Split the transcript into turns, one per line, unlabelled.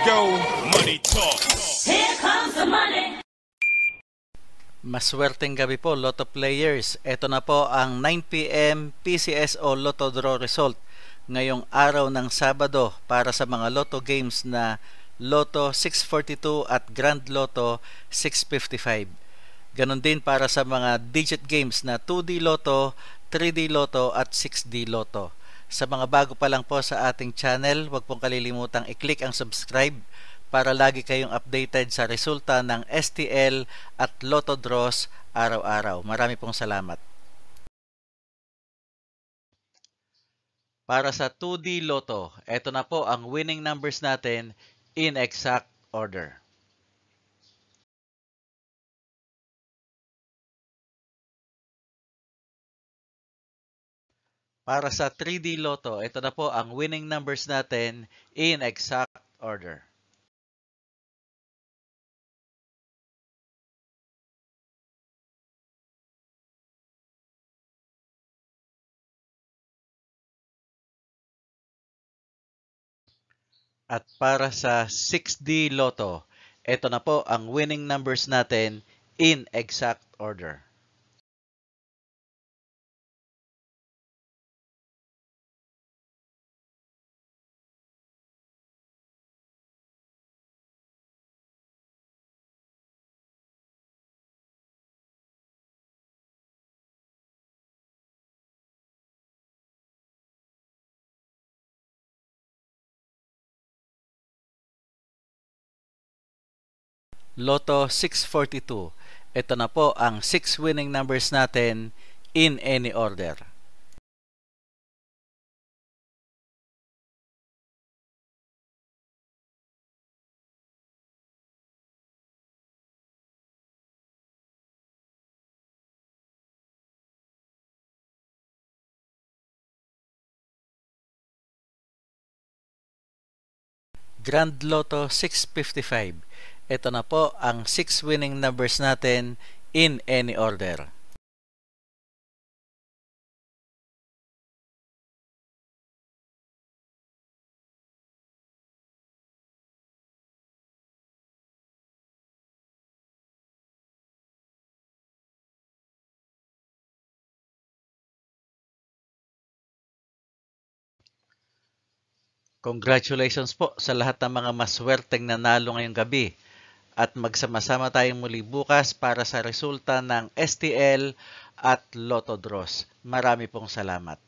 go, money talk.
Here comes the money.
Maswerteng gabi po, Lotto players. Ito na po ang 9 PM PCSO Lotto Draw result ngayong araw ng Sabado para sa mga Lotto games na Lotto 642 at Grand Lotto 655. Ganon din para sa mga digit games na 2D Lotto, 3D Lotto at 6D Lotto. Sa mga bago pa lang po sa ating channel, huwag pong kalilimutang i-click ang subscribe para lagi kayong updated sa resulta ng STL at Lotto draws araw-araw. Marami pong salamat. Para sa 2D Lotto, ito na po ang winning numbers natin in exact order. Para sa 3D Lotto, ito na po ang winning numbers natin in exact order. At para sa 6D Lotto, ito na po ang winning numbers natin in exact order. Lotto 642. Ito na po ang 6 winning numbers natin in any order. Grand Lotto 655. Ito na po ang 6 winning numbers natin in any order. Congratulations po sa lahat ng mga maswerteng nanalo ngayong gabi. At magsama-sama tayong muli bukas para sa resulta ng STL at Lotto draws. Marami pong salamat.